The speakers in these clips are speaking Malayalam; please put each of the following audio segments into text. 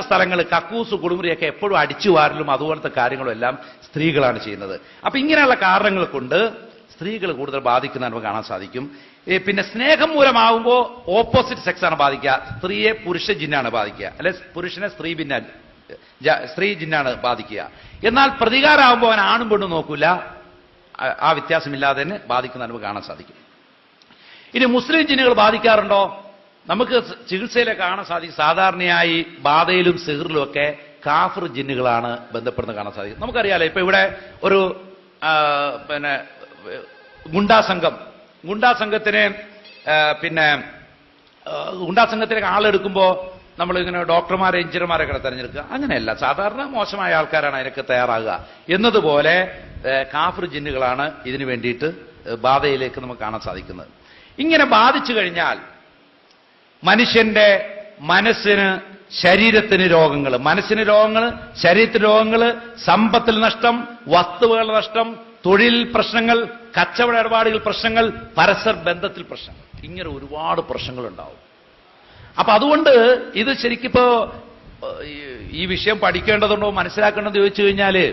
സ്ഥലങ്ങൾ കക്കൂസ് കുളിമുറിയൊക്കെ എപ്പോഴും അടിച്ചു വാരലും അതുപോലത്തെ കാര്യങ്ങളും എല്ലാം സ്ത്രീകളാണ് ചെയ്യുന്നത്. അപ്പൊ ഇങ്ങനെയുള്ള കാരണങ്ങൾ കൊണ്ട് സ്ത്രീകൾ കൂടുതൽ ബാധിക്കുന്ന നമുക്ക് കാണാൻ സാധിക്കും. പിന്നെ സ്നേഹം മൂലമാകുമ്പോൾ ഓപ്പോസിറ്റ് സെക്സ് ആണ് ബാധിക്കുക. സ്ത്രീയെ പുരുഷ ജിന്നാണ് ബാധിക്കുക, അല്ലെ പുരുഷനെ സ്ത്രീ ജിന്നാണ് ബാധിക്കുക. എന്നാൽ പ്രതികാരമാകുമ്പോൾ അവൻ ആണും പെണ്ണും നോക്കൂല, ആ വ്യത്യാസമില്ലാതെ തന്നെ ബാധിക്കുന്ന നമുക്ക് കാണാൻ സാധിക്കും. ഇനി മുസ്ലിം ജിന്നുകൾ ബാധിക്കാറുണ്ടോ? നമുക്ക് ചികിത്സയിലൊക്കെ കാണാൻ സാധിക്കും. സാധാരണയായി ബാധയിലും സിഹറിലും ഒക്കെ കാഫിർ ജിന്നുകളാണ് ബന്ധപ്പെടുന്നത് കാണാൻ സാധിക്കും. നമുക്കറിയാലോ, ഇപ്പൊ ഇവിടെ ഒരു പിന്നെ ഗുണ്ടാസംഘത്തിനെ ഗുണ്ടാസംഘത്തിലേക്ക് ആളെടുക്കുമ്പോൾ നമ്മൾ ഇങ്ങനെ ഡോക്ടർമാരെ എഞ്ചിനീയർമാരൊക്കെ തെരഞ്ഞെടുക്കുക. അങ്ങനെയല്ല, സാധാരണ മോശമായ ആൾക്കാരാണ് അതിനൊക്കെ തയ്യാറാകുക. എന്നതുപോലെ കാഫിർ ജിന്നുകളാണ് ഇതിനു വേണ്ടിയിട്ട് ബാധയിലേക്ക് നമുക്ക് കാണാൻ സാധിക്കുന്നത്. ഇങ്ങനെ ബാധിച്ചു കഴിഞ്ഞാൽ മനുഷ്യന്റെ മനസ്സിന് ശരീരത്തിന് രോഗങ്ങൾ, മനസ്സിന് രോഗങ്ങൾ, ശരീരത്തിന് രോഗങ്ങൾ, സമ്പത്തിൽ നഷ്ടം, വസ്തുവകൾ നഷ്ടം, തൊഴിൽ പ്രശ്നങ്ങൾ, കച്ചവട ഇടപാടുകൾ പ്രശ്നങ്ങൾ, പരസ്പര ബന്ധത്തിൽ പ്രശ്നങ്ങൾ, ഇങ്ങനെ ഒരുപാട് പ്രശ്നങ്ങൾ ഉണ്ടാവും. അപ്പൊ അതുകൊണ്ട് ഇത് ശരിക്കിപ്പോ ഈ വിഷയം പഠിക്കേണ്ടതുണ്ടോ മനസ്സിലാക്കേണ്ടത് ചോദിച്ചു കഴിഞ്ഞാല്,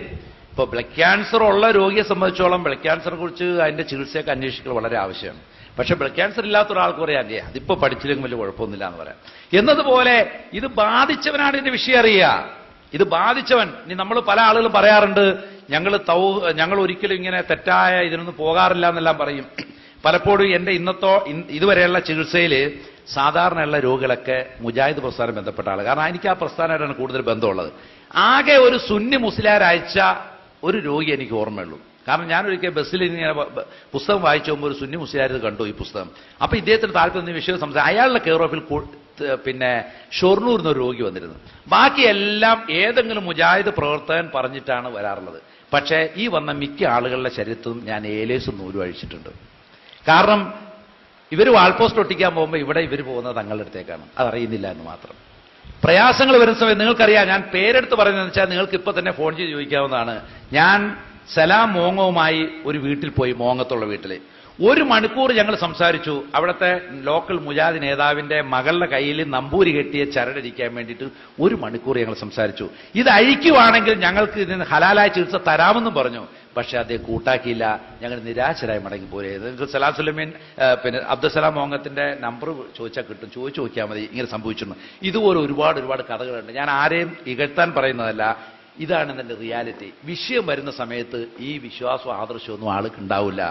ഇപ്പൊ ബ്ലഡ് ക്യാൻസർ ഉള്ള രോഗിയെ സംബന്ധിച്ചോളം ബ്ലഡ് ക്യാൻസറിനെ കുറിച്ച് അതിന്റെ ചികിത്സയൊക്കെ അന്വേഷിക്കൽ വളരെ ആവശ്യമാണ്. പക്ഷെ ബ്ലഡ് ക്യാൻസർ ഇല്ലാത്ത ഒരാൾക്ക് പറയാം അതിപ്പോ പഠിച്ചില്ലെങ്കിൽ വലിയ കുഴപ്പമൊന്നുമില്ല എന്ന് പറയാം. എന്നതുപോലെ ഇത് ബാധിച്ചവനാണ് ഇതിന്റെ വിഷയം അറിയുക. ഇത് ബാധിച്ചവൻ. ഇനി നമ്മൾ പല ആളുകളും പറയാറുണ്ട്, ഞങ്ങൾ ഒരിക്കലും ഇങ്ങനെ തെറ്റായ ഇതിനൊന്നും പോകാറില്ല എന്നെല്ലാം പറയും. പലപ്പോഴും എന്റെ ഇതുവരെയുള്ള ചികിത്സയിൽ സാധാരണയുള്ള രോഗികളൊക്കെ മുജാഹിദ് പ്രസ്ഥാനം ബന്ധപ്പെട്ട ആൾ. കാരണം എനിക്ക് ആ പ്രസ്ഥാനമായിട്ടാണ് കൂടുതൽ ബന്ധമുള്ളത്. ആകെ ഒരു സുന്നി മുസ്ലിയാർ അയച്ച ഒരു രോഗി എനിക്ക് ഓർമ്മയുള്ളൂ. കാരണം ഞാനൊരിക്കൽ ബസ്സിൽ ഇങ്ങനെ പുസ്തകം വായിച്ചു പോകുമ്പോൾ ഒരു സുന്നി മുസ്ലിയാർ കണ്ടു ഈ പുസ്തകം. അപ്പൊ ഇദ്ദേഹത്തിന് താല്പര്യം വിഷയം സംസാരിച്ചു. അയാളുടെ കെയർ ഓഫിൽ പിന്നെ ഷൊർണൂരിൽ നിന്ന് ഒരു രോഗി വന്നിരുന്നു. ബാക്കിയെല്ലാം ഏതെങ്കിലും മുജാഹിദ് പ്രവർത്തകൻ പറഞ്ഞിട്ടാണ് വരാറുള്ളത്. പക്ഷേ ഈ വന്ന മിക്ക ആളുകളുടെ ശരീരത്തും ഞാൻ ഏലേസും നൂലും അഴിച്ചിട്ടുണ്ട്. കാരണം ഇവർ വാൾപോസ്റ്റ് ഒട്ടിക്കാൻ പോകുമ്പോൾ ഇവർ പോകുന്നത് തങ്ങളുടെ അടുത്തേക്കാണ്, അതറിയുന്നില്ല എന്ന് മാത്രം. പ്രയാസങ്ങൾ വരുന്ന സമയത്ത് നിങ്ങൾക്കറിയാം, ഞാൻ പേരെടുത്ത് പറയുന്നതെന്ന് വെച്ചാൽ നിങ്ങൾക്ക് ഇപ്പൊ തന്നെ ഫോൺ ചെയ്ത് ചോദിക്കാവുന്നതാണ്. ഞാൻ സലാം മോങ്ങവുമായി ഒരു വീട്ടിൽ പോയി, മോങ്ങത്തുള്ള വീട്ടിൽ 1 മണിക്കൂർ ഞങ്ങൾ സംസാരിച്ചു. അവിടുത്തെ ലോക്കൽ മുജാഹിദ് നേതാവിന്റെ മകളുടെ കയ്യിൽ നമ്പൂരി കെട്ടിയ ചരടിരിക്കാൻ വേണ്ടിയിട്ട് 1 മണിക്കൂർ ഞങ്ങൾ സംസാരിച്ചു. ഇത് അഴിക്കുവാണെങ്കിൽ ഞങ്ങൾക്ക് ഇതിന് ഹലാലായ ചികിത്സ തരാമെന്നും പറഞ്ഞു. പക്ഷെ അദ്ദേഹം കൂട്ടാക്കിയില്ല. ഞങ്ങൾ നിരാശരായി മടങ്ങി പോരെ. സലാം സുലൈമീൻ പിന്നെ അബ്ദുസലാം മോങ്ങത്തിന്റെ നമ്പർ ചോദിച്ചാൽ കിട്ടും, ചോദിച്ചു നോക്കിയാൽ മതി. ഇങ്ങനെ സംഭവിച്ചിട്ടുണ്ട്. ഇതുപോലെ ഒരുപാട് കഥകളുണ്ട്. ഞാൻ ആരെയും ഇകഴ്ത്താൻ പറയുന്നതല്ല, ഇതാണ് ഇതിന്റെ റിയാലിറ്റി. വിഷയം വരുന്ന സമയത്ത് ഈ വിശ്വാസവും ആദർശമൊന്നും ആൾക്ക് ഉണ്ടാവില്ല.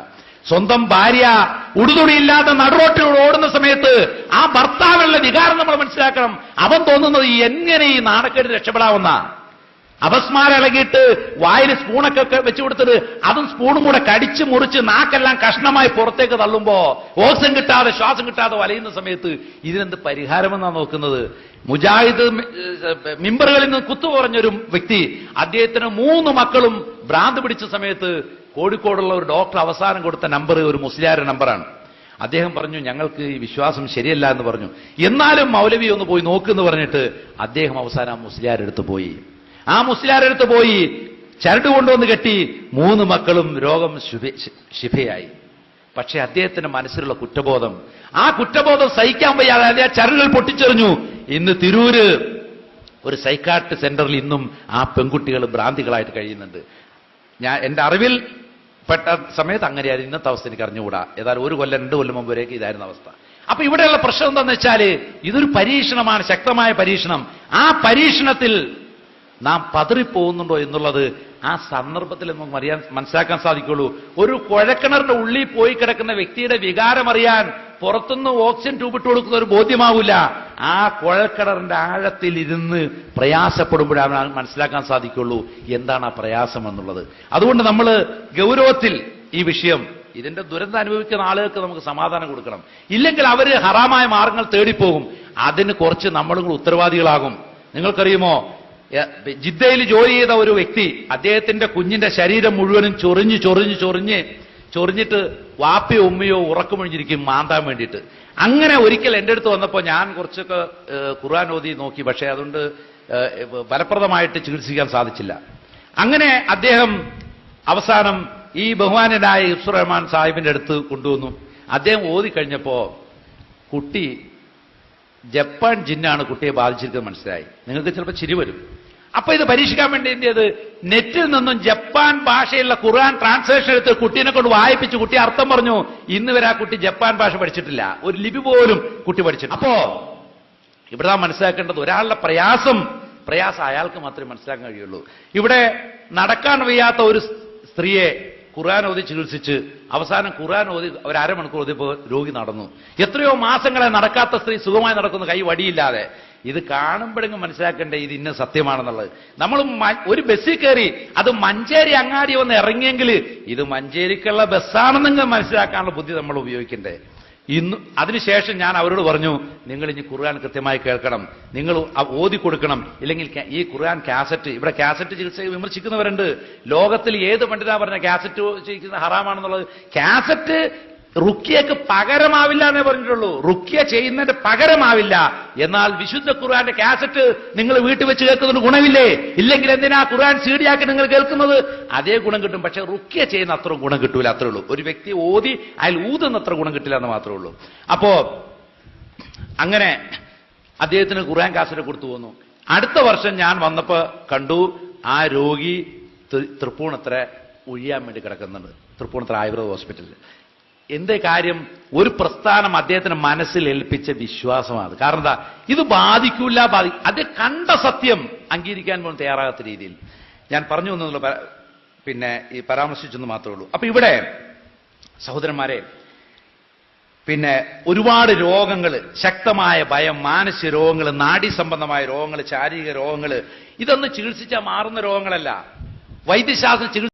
സ്വന്തം ഭാര്യ ഉടുതുണിയില്ലാതെ നടുറോട്ടിലൂടെ ഓടുന്ന സമയത്ത് ആ ഭർത്താവിനുള്ള വികാരം നമ്മൾ മനസ്സിലാക്കണം. അവൻ തോന്നുന്നത് എങ്ങനെ ഈ നാണക്കേട് രക്ഷപ്പെടാവുന്ന, അപസ്മാരം ഇളകിയിട്ട് വായിൽ സ്പൂണൊക്കെ വെച്ചു കൊടുത്തത് അതും സ്പൂണും കൂടെ കടിച്ചു മുറിച്ച് നാക്കെല്ലാം കഷ്ണമായി പുറത്തേക്ക് തള്ളുമ്പോ ഓക്സിജൻ കിട്ടാതെ ശ്വാസം കിട്ടാതെ വലയുന്ന സമയത്ത് ഇതിനെന്ത് പരിഹാരമെന്നാണ് നോക്കുന്നത്? മുജാഹിദ് മിമ്പറുകളിൽ നിന്ന് കുത്തുപറഞ്ഞൊരു വ്യക്തി, അദ്ദേഹത്തിന് 3 മക്കളും ഭ്രാന്ത് പിടിച്ച സമയത്ത് കോഴിക്കോടുള്ള ഒരു ഡോക്ടർ അവസാനം കൊടുത്ത നമ്പർ ഒരു മുസ്ലിയാരുടെ നമ്പറാണ്. അദ്ദേഹം പറഞ്ഞു ഞങ്ങൾക്ക് ഈ വിശ്വാസം ശരിയല്ല എന്ന് പറഞ്ഞു. എന്നാലും മൗലവി ഒന്ന് പോയി നോക്കുമെന്ന് പറഞ്ഞിട്ട് അദ്ദേഹം അവസാനം ആ മുസ്ലിയാരെടുത്ത് പോയി. ആ മുസ്ലിയാരെടുത്ത് പോയി ചരട് കൊണ്ടുവന്ന് കെട്ടി 3 മക്കളും രോഗം ശിഫയായി. പക്ഷെ അദ്ദേഹത്തിന്റെ മനസ്സിലുള്ള കുറ്റബോധം, ആ കുറ്റബോധം സഹിക്കാൻ വയ്യാതെ ആ ചരടുകൾ പൊട്ടിച്ചെറിഞ്ഞു. ഇന്ന് തിരൂര് ഒരു സൈക്കാട്രി സെന്ററിൽ ഇന്നും ആ പെൺകുട്ടികൾ ഭ്രാന്തികളായിട്ട് കഴിയുന്നുണ്ട്. എന്റെ അറിവിൽ പെട്ട സമയത്ത് അങ്ങനെയായിരുന്നു. ഇന്നത്തെ അവസ്ഥ എനിക്ക് അറിഞ്ഞുകൂടാ. ഏതായാലും 1 കൊല്ലം 2 കൊല്ലം മുമ്പ് വരെയൊക്കെ ഇതായിരുന്ന അവസ്ഥ. അപ്പൊ ഇവിടെയുള്ള പ്രശ്നം എന്താണെന്ന് വെച്ചാൽ ഇതൊരു പരീക്ഷണമാണ്, ശക്തമായ പരീക്ഷണം. ആ പരീക്ഷണത്തിൽ നാം പതറിപ്പോകുന്നുണ്ടോ എന്നുള്ളത് ആ സന്ദർഭത്തിൽ നമുക്ക് മനസ്സിലാക്കാൻ സാധിക്കുള്ളൂ. ഒരു കുഴക്കിണറിന്റെ ഉള്ളിൽ പോയി കിടക്കുന്ന വ്യക്തിയുടെ വികാരം അറിയാൻ പുറത്തുനിന്ന് ഓക്സിജൻ ട്യൂബ് ഇട്ട് കൊടുക്കുന്ന ഒരു ബോധ്യമാവില്ല. ആ കുഴക്കിണറിന്റെ ആഴത്തിൽ ഇരുന്ന് പ്രയാസപ്പെടുമ്പോഴാണ് മനസ്സിലാക്കാൻ സാധിക്കുള്ളൂ എന്താണ് ആ പ്രയാസം എന്നുള്ളത്. അതുകൊണ്ട് നമ്മൾ ഗൗരവത്തിൽ ഈ വിഷയം, ഇതിന്റെ ദുരന്തം അനുഭവിക്കുന്ന ആളുകൾക്ക് നമുക്ക് സമാധാനം കൊടുക്കണം. ഇല്ലെങ്കിൽ അവര് ഹറാമായ മാർഗങ്ങൾ തേടിപ്പോകും. അതിന് കുറച്ച് നമ്മളും ഉത്തരവാദികളാകും. നിങ്ങൾക്കറിയുമോ, ജിദ്ദയിൽ ജോലി ചെയ്ത ഒരു വ്യക്തി, അദ്ദേഹത്തിന്റെ കുഞ്ഞിന്റെ ശരീരം മുഴുവനും ചൊറിഞ്ഞിട്ട് വാപ്പയോ ഉമ്മയോ ഉറക്കമൊഴിഞ്ഞിരിക്കും മാന്താൻ വേണ്ടിയിട്ട്. അങ്ങനെ ഒരിക്കൽ എന്റെ അടുത്ത് വന്നപ്പോൾ ഞാൻ കുറച്ചൊക്കെ ഖുർആൻ ഓതി നോക്കി. പക്ഷേ അതുകൊണ്ട് ഫലപ്രദമായിട്ട് ചികിത്സിക്കാൻ സാധിച്ചില്ല. അങ്ങനെ അദ്ദേഹം അവസാനം ഈ ബഹുമാനനായ ഹിഫ്സുർ റഹ്മാൻ സാഹിബിന്റെ അടുത്ത് കൊണ്ടുവന്നു. അദ്ദേഹം ഓതി കഴിഞ്ഞപ്പോ കുട്ടി ജപ്പാൻ ജിന്നാണ് കുട്ടിയെ ബാധിച്ചിരിക്കുന്നത് മനസ്സിലായി. നിങ്ങൾക്ക് ചിലപ്പോൾ ചിരി വരും. അപ്പൊ ഇത് പരീക്ഷിക്കാൻ വേണ്ടി എന്ത് ചെയ്ത് നെറ്റിൽ നിന്നും ജപ്പാൻ ഭാഷയിലുള്ള ഖുർആൻ ട്രാൻസ്ലേഷൻ എടുത്ത് കുട്ടീനെ കൊണ്ട് വായിപ്പിച്ച് കുട്ടി അർത്ഥം പറഞ്ഞു. ഇന്ന് വരെ ആ കുട്ടി ജപ്പാൻ ഭാഷ പഠിച്ചിട്ടില്ല, ഒരു ലിപി പോലും കുട്ടി പഠിച്ചിട്ടില്ല. അപ്പോ ഇവിടെ നാം മനസ്സിലാക്കേണ്ടത് ഒരാളുടെ പ്രയാസം അയാൾക്ക് മാത്രമേ മനസ്സിലാക്കാൻ കഴിയുള്ളൂ. ഇവിടെ നടക്കാൻ വയ്യാത്ത ഒരു സ്ത്രീയെ ഖുർആൻ ഓതി ചികിത്സിച്ച് അവസാനം ഖുർആൻ ഓതി ഒരു അരമണിക്കൂർ ഓതിയപ്പോൾ രോഗി നടന്നു. എത്രയോ മാസങ്ങളെ നടക്കാത്ത സ്ത്രീ സുഖമായി നടക്കുന്നു, കൈ വടിയില്ലാതെ. ഇത് കാണുമ്പോഴെങ്കിലും മനസ്സിലാക്കണ്ടേ ഇത് ഇന്ന സത്യമാണെന്നുള്ളത്. നമ്മൾ ഒരു ബസ്സിൽ കയറി അത് മഞ്ചേരി അങ്ങാടി വന്ന് ഇറങ്ങിയെങ്കിൽ ഇത് മഞ്ചേരിക്കുള്ള ബസ്സാണെന്നെങ്കിൽ മനസ്സിലാക്കാനുള്ള ബുദ്ധി നമ്മൾ ഉപയോഗിക്കണ്ടേ. ഇന്ന് അതിനുശേഷം ഞാൻ അവരോട് പറഞ്ഞു, നിങ്ങൾ ഇനി ഖുർആൻ കൃത്യമായി കേൾക്കണം, നിങ്ങൾ ഓതി കൊടുക്കണം, ഇല്ലെങ്കിൽ ഈ ഖുർആൻ കാസറ്റ്, ഇവിടെ കാസറ്റ് ചികിത്സ വിമർശിക്കുന്നവരുണ്ട്. ലോകത്തിൽ ഏത് പണ്ഡിതാ പറഞ്ഞ കാസറ്റ് ചികിത്സ ഹറാമാണെന്നുള്ളത്? കാസറ്റ് റുക്കിയക്ക് പകരമാവില്ല എന്നേ പറഞ്ഞിട്ടുള്ളൂ. റുക്കിയ ചെയ്യുന്നതിന്റെ പകരമാവില്ല. എന്നാൽ വിശുദ്ധ ഖുർആന്റെ കാസറ്റ് നിങ്ങൾ വീട്ടിൽ വെച്ച് കേൾക്കുന്നതിന് ഗുണമില്ലേ? ഇല്ലെങ്കിൽ എന്തിനാ ഖുർആൻ സീഡിയാക്കി നിങ്ങൾ കേൾക്കുന്നത്? അതേ ഗുണം കിട്ടും, പക്ഷെ റുക്കിയ ചെയ്യുന്ന അത്ര ഗുണം കിട്ടൂല, അത്രേ ഉള്ളൂ. ഒരു വ്യക്തി ഓതി അയാൾ ഊതുന്ന അത്ര ഗുണം കിട്ടില്ല എന്ന് മാത്രമേ ഉള്ളൂ. അപ്പോ അങ്ങനെ അദ്ദേഹത്തിന് ഖുർആൻ കാസറ്റ് കൊടുത്തു പോന്നു. അടുത്ത വർഷം ഞാൻ വന്നപ്പോ കണ്ടു ആ രോഗി തൃപ്പൂണിത്തറ ഒഴിയാൻ വേണ്ടി കിടക്കുന്നുണ്ട്, തൃപ്പൂണിത്തറ ആയുർവേദ ഹോസ്പിറ്റലിൽ. എന്തേ കാര്യം? ഒരു പ്രസ്ഥാനം അദ്ദേഹത്തിന് മനസ്സിൽ ഏൽപ്പിച്ച വിശ്വാസമാണ്. കാരണം എന്താ? ഇത് ബാധിക്കൂല, അത് കണ്ട സത്യം അംഗീകരിക്കാൻ പോലും തയ്യാറാകാത്ത രീതിയിൽ ഞാൻ പറഞ്ഞു എന്നുള്ള പിന്നെ ഈ പരാമർശിച്ചെന്ന് മാത്രമേ ഉള്ളൂ. അപ്പൊ ഇവിടെ സഹോദരന്മാരെ, പിന്നെ ഒരുപാട് രോഗങ്ങൾ, ശക്തമായ ഭയം, മാനസിക രോഗങ്ങൾ, നാഡീ സംബന്ധമായ രോഗങ്ങൾ, ശാരീരിക രോഗങ്ങൾ, ഇതൊന്നും ചികിത്സിച്ചാൽ മാറുന്ന രോഗങ്ങളല്ല. വൈദ്യശാസ്ത്ര ചികിത്സ